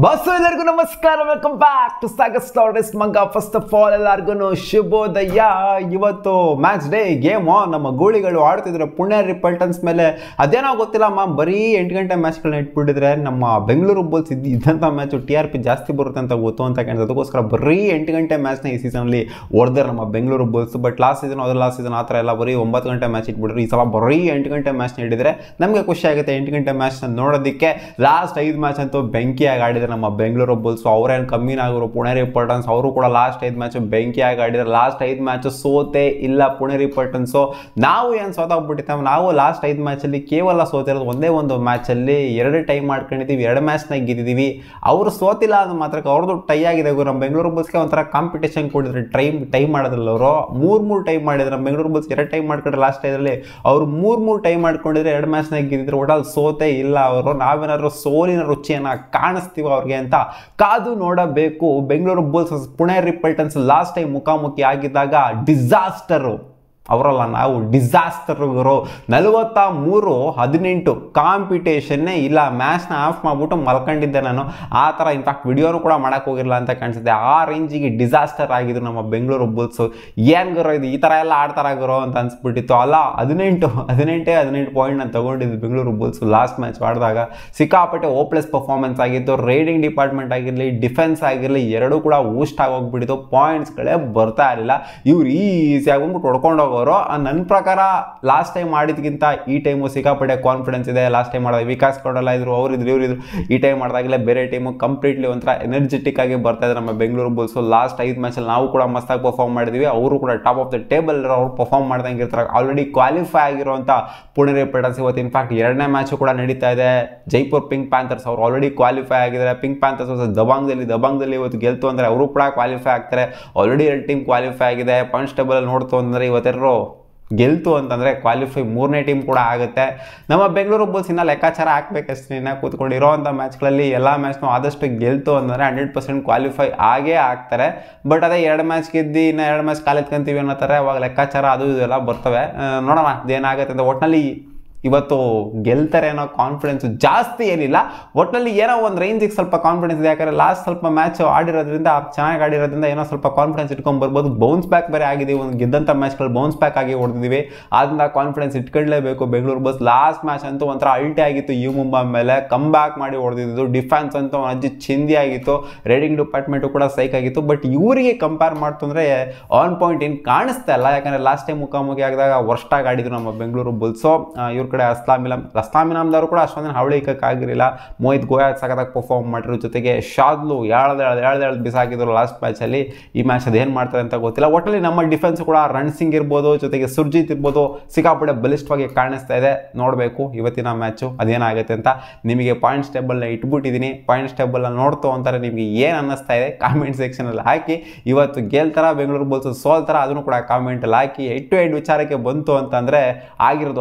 Bus ಎಲ್ಲರಿಗೂ ನಮಸ್ಕಾರ, welcome back to Sagar stories ಮಂಗ. ಫಸ್ಟ್ ಆಫ್ ಆಲ್ ಎಲ್ಲರಿಗೂ ಶುಭೋದಯ. ಇವತ್ತು ಮ್ಯಾಚ್ ಡೇ ಗೇಮ್ ನಮ್ಮ ಗೋಳಿಗಳು ಆಡ್ತಿದ್ರು ಪುಣೆ ರಿಪಲ್ಟನ್ಸ್ ಮೇಲೆ. ಅದೇನೋ ಗೊತ್ತಿಲ್ಲಮ್ಮ, ಬರೀ 8 ಗಂಟೆ ಮ್ಯಾಚ್ಗಳನ್ನ ಇಟ್ಬಿಟ್ಟಿದ್ರೆ ನಮ್ಮ ಬೆಂಗಳೂರು ಬುಲ್ಸ್ ಇದ್ದಂಥ ಮ್ಯಾಚು TRP ಜಾಸ್ತಿ ಬರುತ್ತೆ ಅಂತ ಗೊತ್ತು ಅಂತ ಕಾಣಿಸುತ್ತೆ. ಅದಕ್ಕೋಸ್ಕರ ಬರೀ 8 ಗಂಟೆ ಮ್ಯಾಚ್ನ ಈ ಸೀಸನಲ್ಲಿ ಓಡಿದ್ರೆ ನಮ್ಮ Bengaluru Bulls. But last season ಆ ಥರ ಎಲ್ಲ ಬರೀ 9 ಗಂಟೆ ಮ್ಯಾಚ್ ಇಟ್ಬಿಟ್ರು. ಈ ಸಲ ಬರೀ 8 ಗಂಟೆ ಮ್ಯಾಚ್ನ ಹಿಡಿದ್ರೆ ನಮಗೆ ಖುಷಿ ಆಗುತ್ತೆ 8 ಗಂಟೆ ಮ್ಯಾಚ್ನ ನೋಡೋದಕ್ಕೆ. ಲಾಸ್ಟ್ 5 ಮ್ಯಾಚ್ ಅಂತೂ ಬೆಂಕಿಯಾಗಿ ಆಡಿದ್ರೆ ನಮ್ಮ ಬೆಂಗಳೂರು ಬುಲ್ಸ್. ಅವ್ರೇನು ಕಮ್ಮಿನ ಆಗಿರೋ ಪುಣೆ ರಿಪಲ್ಟನ್ಸ್, ಅವರು ಕೂಡ ಲಾಸ್ಟ್ 5 ಮ್ಯಾಚ್ ಬೆಂಕಿಯಾಗಿ ಆಡಿದ್ರೆ. ಲಾಸ್ಟ್ 5 ಮ್ಯಾಚ್ ಸೋತೆ ಇಲ್ಲ ಪುಣೆ ರಿಪಲ್ಟನ್ಸು. ನಾವು ಏನು ಸೋತಾಗ್ಬಿಟ್ಟಿದ್ದೇವೆ, ನಾವು ಲಾಸ್ಟ್ 5 ಮ್ಯಾಚಲ್ಲಿ ಕೇವಲ ಸೋತಿರೋದು ಒಂದೇ ಒಂದು ಮ್ಯಾಚಲ್ಲಿ 2 ಟೈ ಮಾಡ್ಕೊಂಡಿದ್ದೀವಿ, 2 ಮ್ಯಾಚ್ನಾಗ ಗೆದ್ದಿದ್ದೀವಿ. ಅವರು ಸೋತಿಲ್ಲ ಅದು ಮಾತ್ರಕ್ಕೆ ಅವ್ರದ್ದು ಟೈ ಆಗಿದೆ. ನಮ್ಮ ಬೆಂಗಳೂರು ಬುಲ್ಸ್ಗೆ ಒಂಥರ ಕಾಂಪಿಟೇಷನ್ ಕೊಟ್ಟಿದ್ರೆ ಟೈ ಮಾಡೋದ್ರಲ್ಲ ಅವರು 3 ಟೈ ಮಾಡಿದ್ರು. ನಮ್ಮ ಬೆಂಗಳೂರು ಬುಲ್ಸ್ 2 ಟೈ ಮಾಡ್ಕೊಂಡ್ರೆ ಲಾಸ್ಟ್ ಟೈದಲ್ಲಿ ಅವರು 3 ಟೈ ಮಾಡ್ಕೊಂಡಿದ್ರೆ 2 ಮ್ಯಾಚ್ನಾಗ ಗೆದ್ದಿದ್ರು. ಒಟ್ಟಲ್ಲಿ ಸೋತೆ ಇಲ್ಲ ಅವರು. ನಾವೇನಾದ್ರು ಸೋಲಿನ ರುಚಿಯನ್ನು ಕಾಣಿಸ್ತೀವಿ ಅವ್ರಿಗೆ ಅಂತ ಕಾದು ನೋಡಬೇಕು. ಬೆಂಗಳೂರು ಬುಲ್ಸ್ ಪುಣೆ ರಿಪಲ್ಟನ್ಸ್ ಲಾಸ್ಟ್ ಟೈಮ್ ಮುಖಾಮುಖಿ ಆಗಿದ್ದಾಗ ಡಿಸಾಸ್ಟರು ಅವರಲ್ಲ, ನಾವು ಡಿಸಾಸ್ಟರ್ಗರು. 43-18 ಕಾಂಪಿಟೇಷನ್ನೇ ಇಲ್ಲ. ಮ್ಯಾಚ್ನ ಆಫ್ ಮಾಡಿಬಿಟ್ಟು ಮಲ್ಕೊಂಡಿದ್ದೆ ನಾನು. ಆ ಥರ ಇನ್ಫ್ಯಾಕ್ಟ್ ವಿಡಿಯೋನು ಕೂಡ ಮಾಡೋಕ್ಕೆ ಹೋಗಿರಲಿಲ್ಲ ಅಂತ ಕಾಣಿಸುತ್ತೆ. ಆ ರೇಂಜಿಗೆ ಡಿಸಾಸ್ಟರ್ ಆಗಿದ್ರು ನಮ್ಮ ಬೆಂಗಳೂರು ಬುಲ್ಸು. ಏನು ಗುರು ಇದು, ಈ ಥರ ಎಲ್ಲ ಆಡ್ತಾರಾಗಿರೋ ಅಂತ ಅನ್ಸ್ಬಿಟ್ಟಿತ್ತು. ಅಲ್ಲ, 18 ಪಾಯಿಂಟ್ನ ತೊಗೊಂಡಿದ್ದು ಬೆಂಗಳೂರು ಬುಲ್ಸು ಲಾಸ್ಟ್ ಮ್ಯಾಚ್ ಆಡಿದಾಗ. ಸಿಕ್ಕಾಪಟ್ಟೆ ಓಪ್ಲೆಸ್ ಪರ್ಫಾರ್ಮೆನ್ಸ್ ಆಗಿತ್ತು. ರೈಡಿಂಗ್ ಡಿಪಾರ್ಟ್ಮೆಂಟ್ ಆಗಿರಲಿ, ಡಿಫೆನ್ಸ್ ಆಗಿರಲಿ, ಎರಡೂ ಕೂಡ ಊಸ್ಟ್ ಆಗೋಗ್ಬಿಟ್ಟಿತ್ತು. ಪಾಯಿಂಟ್ಸ್ಗಳೇ ಬರ್ತಾ ಇರಲಿಲ್ಲ. ಇವ್ರು ಈಸಿಯಾಗಿ ಬಂದ್ಬಿಟ್ಟು ಹೊಡ್ಕೊಂಡು ಹೋಗೋರು. ನನ್ನ ಪ್ರಕಾರ ಲಾಸ್ಟ್ ಟೈಮ್ ಮಾಡಿದ್ಕಿಂತ ಈ ಟೈಮು ಸಿಕ್ಕಾಪಟ್ಟೆ ಕಾನ್ಫಿಡೆನ್ಸ್ ಇದೆ. ಲಾಸ್ಟ್ ಟೈಮ್ ಮಾಡಿದಾಗ ವಿಕಾಸ್ ಕೊಡಲ್ಲ ಇದ್ರು, ಅವರಿದ್ರು ಇವರಿದ್ರು. ಈ ಟೈಮ್ ಮಾಡಿದಾಗಲೇ ಬೇರೆ ಟೈಮು ಕಂಪ್ಲೀಟ್ಲಿ ಒಂಥರ ಎನರ್ಜೆಟಿಕ್ ಆಗಿ ಬರ್ತಾ ಇದ್ದಾರೆ ನಮ್ಮ ಬೆಂಗಳೂರು ಬುಲ್ಸು. ಲಾಸ್ಟ್ 5 ಮ್ಯಾಚಲ್ಲಿ ನಾವು ಕೂಡ ಮಸ್ತಾಗಿ ಪರ್ಫಾರ್ಮ್ ಮಾಡಿದ್ವಿ. ಅವರು ಕೂಡ ಟಾಪ್ ಆಫ್ ದ ಟೇಬಲ್ ಅವ್ರು ಪರ್ಫಾರ್ಮ್ ಮಾಡ್ದಂಗೆ ಇರ್ತಾರೆ. ಆಲ್ರೆಡಿ ಕ್ವಾಲಿಫೈ ಆಗಿರುವಂಥ ಪುಣೆ ರಿಪಲ್ಟನ್ಸ್ ಇವತ್ತು ಇನ್ಫ್ಯಾಕ್ಟ್ 2ನೇ ಮ್ಯಾಚು ಕೂಡ ನಡೀತಾ ಇದೆ. ಜೈಪುರ್ ಪಿಂಕ್ ಪ್ಯಾಂಥರ್ಸ್ ಅವರು ಆಲ್ರೆಡಿ ಕ್ವಾಲಿಫೈ ಆಗಿದ್ದಾರೆ. ಪಿಂಕ್ ಪ್ಯಾಂಥರ್ಸ್ ದಬಾಂಗ್ದಲ್ಲಿ ಇವತ್ತು ಗೆಲ್ತು ಅಂದರೆ ಅವರು ಕೂಡ ಕ್ವಾಲಿಫೈ ಆಗ್ತಾರೆ. ಆಲ್ರೆಡಿ 2 ಟೀಮ್ ಕ್ವಾಲಿಫೈ ಆಗಿದೆ. ಪಾಯಿಂಟ್ಸ್ ಟೇಬಲ್ ನೋಡ್ತು ಅಂದರೆ ಇವತ್ತೆರಡು ಗೆಲ್ತು ಅಂತಂದರೆ ಕ್ವಾಲಿಫೈ 3ನೇ ಟೀಮ್ ಕೂಡ ಆಗುತ್ತೆ. ನಮ್ಮ ಬೆಂಗಳೂರು ಬುಲ್ಸ್ ಇನ್ನು ಲೆಕ್ಕಾಚಾರ ಹಾಕ್ಬೇಕಷ್ಟೇ. ಇನ್ನು ಕೂತ್ಕೊಂಡಿರೋವಂಥ ಮ್ಯಾಚ್ಗಳಲ್ಲಿ ಎಲ್ಲ ಮ್ಯಾಚ್ನೂ ಆದಷ್ಟು ಗೆಲ್ತು ಅಂದರೆ 100% ಕ್ವಾಲಿಫೈ ಆಗೇ ಆಗ್ತಾರೆ. ಬಟ್ ಅದೇ 2 ಮ್ಯಾಚ್ ಗೆದ್ದು ಇನ್ನು 2 ಮ್ಯಾಚ್ ಕಾಲೆತ್ಕೊಂತೀವಿ ಅನ್ನೋತಾರೆ. ಅವಾಗ ಲೆಕ್ಕಾಚಾರ ಅದು ಇದೆಲ್ಲ ಬರ್ತವೆ. ನೋಡೋಣ ಅದೇನಾಗುತ್ತೆ ಅಂತ. ಒಟ್ಟಿನಲ್ಲಿ ಇವತ್ತು ಗೆಲ್ತಾರೆ ಅನ್ನೋ ಕಾನ್ಫಿಡೆನ್ಸು ಜಾಸ್ತಿ ಏನಿಲ್ಲ. ಒಟ್ಟಿನಲ್ಲಿ ಏನೋ ಒಂದು ರೇಂಜಿಗೆ ಸ್ವಲ್ಪ ಕಾನ್ಫಿಡೆನ್ಸ್ ಇದೆ. ಯಾಕಂದರೆ ಲಾಸ್ಟ್ ಸ್ವಲ್ಪ ಮ್ಯಾಚ್ ಆಡಿರೋದ್ರಿಂದ, ಚೆನ್ನಾಗಿ ಆಡಿರೋದ್ರಿಂದ ಏನೋ ಸ್ವಲ್ಪ ಕಾನ್ಫಿಡೆನ್ಸ್ ಇಟ್ಕೊಂಡು ಬರ್ಬೋದು. ಬೌನ್ಸ್ ಬ್ಯಾಕ್ ಬೇರೆ ಆಗಿದ್ದೀವಿ. ಒಂದು ಗೆದ್ದಂಥ ಮ್ಯಾಚ್ಗಳು ಬೌನ್ಸ್ ಬ್ಯಾಕ್ ಆಗಿ ಹೊಡೆದಿದ್ದೀವಿ. ಆದ್ದರಿಂದ ಕಾನ್ಫಿಡೆನ್ಸ್ ಇಟ್ಕೊಳ್ಳೇಬೇಕು ಬೆಂಗಳೂರು ಬಸ್. ಲಾಸ್ಟ್ ಮ್ಯಾಚ್ ಅಂತೂ ಒಂಥರ ಅಲ್ಟಿ ಆಗಿತ್ತು. ಯು ಮುಂಬೈ ಮೇಲೆ ಕಮ್ ಬ್ಯಾಕ್ ಮಾಡಿ ಹೊಡೆದಿದ್ದು. ಡಿಫೆನ್ಸ್ ಅಂತೂ ಅಜ್ಜಿ ಚಿಂದಿ ಆಗಿತ್ತು. ರೈಡಿಂಗ್ ಡಿಪಾರ್ಟ್ಮೆಂಟು ಕೂಡ ಸೈಕ್ ಆಗಿತ್ತು. ಬಟ್ ಇವರಿಗೆ ಕಂಪೇರ್ ಮಾಡ್ತಂದರೆ ಆನ್ ಪಾಯಿಂಟ್ ಏನು ಕಾಣಿಸ್ತಾ ಇಲ್ಲ. ಯಾಕಂದರೆ ಲಾಸ್ಟ್ ಟೈಮ್ ಮುಖಾಮುಖಿ ಆಗಿದಾಗ ವರ್ಷಾಗಿ ಆಡಿದ್ರು ನಮ್ಮ ಬೆಂಗಳೂರು ಬುಲ್ಸು. ಇವ್ರ ಕಡೆ ಅಸ್ಲಾಮಿನಾಮ್ದವರು ಕೂಡ ಅಷ್ಟೊಂದಿನ ಹಾವಳಿ ಇಕ್ಕಾಗಿರಲಿಲ್ಲ. ಮೋಹಿತ್ ಗೋಯತ್ ಸಖತ್ತಾಗಿ ಪರ್ಫಾರ್ಮ್ ಮಾಡಿರೋ. ಜೊತೆಗೆ ಶಾದ್ಲು ಎಳ್ದು ಬಿಸಾಕಿದ್ರು ಲಾಸ್ಟ್ ಮ್ಯಾಚಲ್ಲಿ. ಈ ಮ್ಯಾಚ್ ಅದೇನು ಮಾಡ್ತಾರೆ ಅಂತ ಗೊತ್ತಿಲ್ಲ. ಒಟ್ಟಲ್ಲಿ ನಮ್ಮ ಡಿಫೆನ್ಸ್ ಕೂಡ ರಣ್ಸಿಂಗ್ ಇರ್ಬೋದು, ಜೊತೆಗೆ ಸುರ್ಜಿತ್ ಇರ್ಬೋದು, ಸಿಕ್ಕಾಪಟ್ಟೆ ಬಲಿಷ್ಠವಾಗಿ ಕಾಣಿಸ್ತಾ ಇದೆ. ನೋಡಬೇಕು ಇವತ್ತಿನ ಮ್ಯಾಚು ಅದೇನಾಗುತ್ತೆ ಅಂತ. ನಿಮಗೆ ಪಾಯಿಂಟ್ಸ್ ಟೇಬಲ್ನ ಇಟ್ಬಿಟ್ಟಿದ್ದೀನಿ. ಪಾಯಿಂಟ್ಸ್ ಟೇಬಲ್ನ ನೋಡ್ತು ಅಂತಾರೆ ನಿಮಗೆ ಏನು ಅನ್ನಿಸ್ತಾ ಇದೆ ಕಾಮೆಂಟ್ ಸೆಕ್ಷನಲ್ಲಿ ಹಾಕಿ. ಇವತ್ತು ಗೆಲ್ತಾರ ಬೆಂಗಳೂರು ಬುಲ್ಸ್ ಸೋಲ್ತಾರ ಅದನ್ನು ಕೂಡ ಕಾಮೆಂಟಲ್ಲಿ ಹಾಕಿ. 8-8 ವಿಚಾರಕ್ಕೆ ಬಂತು ಅಂತಂದರೆ ಆಗಿರೋದು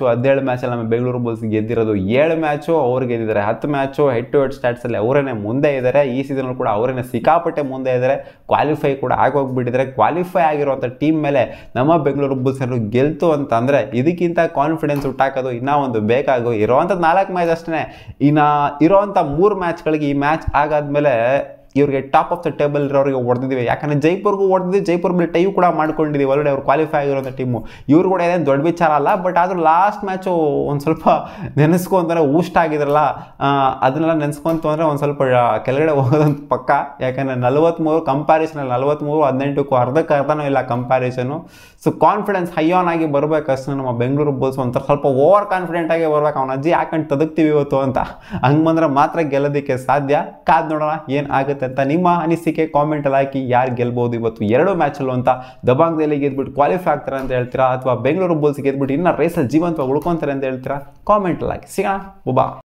17 ಮ್ಯಾಚಲ್ಲಿ ನಮ್ಮ ಬೆಂಗಳೂರು ಬುಲ್ಸ್ ಗೆದ್ದಿರೋದು 7 ಮ್ಯಾಚು. ಅವ್ರು ಗೆದ್ದಿದ್ದಾರೆ 10 ಮ್ಯಾಚು. 8-8 ಸ್ಟ್ಯಾಟ್ಸಲ್ಲಿ ಅವರೇನೆ ಮುಂದೆ ಇದ್ದಾರೆ. ಈ ಸೀಸನ್ ಕೂಡ ಅವರೇನೆ ಸಿಕ್ಕಾಪಟ್ಟೆ ಮುಂದೆ ಇದ್ದಾರೆ. ಕ್ವಾಲಿಫೈ ಕೂಡ ಆಗೋಗ್ಬಿಟ್ಟಿದ್ದಾರೆ. ಕ್ವಾಲಿಫೈ ಆಗಿರುವಂಥ ಟೀಮ್ ಮೇಲೆ ನಮ್ಮ ಬೆಂಗಳೂರು ಬುಲ್ಸ್ ಗೆಲ್ತು ಅಂತಂದರೆ ಇದಕ್ಕಿಂತ ಕಾನ್ಫಿಡೆನ್ಸ್ ಹುಟ್ಟಾಕೋದು ಇನ್ನೂ ಒಂದು ಬೇಕಾಗೋ. ಇರೋವಂಥ 4 ಮ್ಯಾಚ್ ಅಷ್ಟೇ. ಇನ್ನು ಇರೋವಂಥ 3 ಮ್ಯಾಚ್ಗಳಿಗೆ ಈ ಮ್ಯಾಚ್ ಆಗಾದ್ಮೇಲೆ ಇವ್ರಿಗೆ ಟಾಪ್ ಆಫ್ ದ ಟೇಬಲ್ ಇರೋರಿಗೆ ಹೊಡೆದಿದ್ದೀವಿ. ಯಾಕಂದರೆ ಜೈಪುರ್ಗೂ ಹೊಡೆದಿದ್ದೀವಿ. ಜೈಪುರ್ ಮೇಲೆ ಟೈವ್ ಕೂಡ ಮಾಡ್ಕೊಂಡಿದ್ದೀವಿ. ಆಲ್ರೆಡಿ ಅವ್ರು ಕ್ವಾಲಿಫೈ ಆಗಿರೋಂಥ ಟೀಮು. ಇವ್ರು ಕೂಡ ಏನೇನು ದೊಡ್ಡ ವಿಚಾರ ಅಲ್ಲ. ಬಟ್ ಆದರೂ ಲಾಸ್ಟ್ ಮ್ಯಾಚು ಒಂದು ಸ್ವಲ್ಪ ನೆನೆಸ್ಕೊಂತಾರೆ. ಊಷ್ಟ ಆಗಿದ್ರಲ್ಲ, ಅದನ್ನೆಲ್ಲ ನೆನೆಸ್ಕೊಂತು ಅಂದರೆ ಒಂದು ಸ್ವಲ್ಪ ಕೆಳಗಡೆ ಹೋಗೋದಂತ ಪಕ್ಕ. ಯಾಕಂದರೆ 43 ಕಂಪ್ಯಾರಿಸನಲ್ಲಿ 43-18ಕ್ಕೂ ಅರ್ಧಕ್ಕರ್ಧನೂ ಇಲ್ಲ ಕಂಪ್ಯಾರಿಸನು. ಸೊ ಕಾನ್ಫಿಡೆನ್ಸ್ ಹೈ ಆನ್ ಆಗಿ ಬರಬೇಕಷ್ಟು ನಮ್ಮ ಬೆಂಗಳೂರು ಬುಲ್ಸ್. ಒಂಥರ ಸ್ವಲ್ಪ ಓವರ್ ಕಾನ್ಫಿಡೆಂಟ್ ಆಗಿ ಬರ್ಬೇಕು. ಅವ್ನ ಅಜ್ಜಿ ಯಾಕಂಡು ತದಕ್ತೀವಿ ಇವತ್ತು ಅಂತ. ಹಂಗೆ ಬಂದರೆ ಮಾತ್ರ ಗೆಲ್ಲೋದಕ್ಕೆ ಸಾಧ್ಯ. ಕಾದ್ ನೋಡೋಣ ಏನು ಆಗುತ್ತೆ ಅಂತ. ನಿಮ್ಮ ಅನಿಸಿಕೆ ಕಾಮೆಂಟಲ್ಲಿ ಹಾಕಿ. ಯಾರು ಗೆಲ್ಬೋದು ಇವತ್ತು 2 ಮ್ಯಾಚಲ್ಲೂ ಅಂತ. ದಬಾಂಗ್ದಲ್ಲಿ ಗೆದ್ಬಿಟ್ಟು ಕ್ವಾಲಿಫೈ ಆಗ್ತಾರೆ ಅಂತ ಹೇಳ್ತೀರಾ, ಅಥವಾ ಬೆಂಗಳೂರು ಬುಲ್ಸ್ ಗೆದ್ಬಿಟ್ಟು ಇನ್ನೂ ರೇಸಲ್ಲಿ ಜೀವಂತವಾಗಿ ಉಳ್ಕೊತಾರೆ ಅಂತ ಹೇಳ್ತೀರಾ? ಕಾಮೆಂಟಲ್ಲಿ ಹಾಕಿ. ಸಿಗೋಣ. ಬಾ.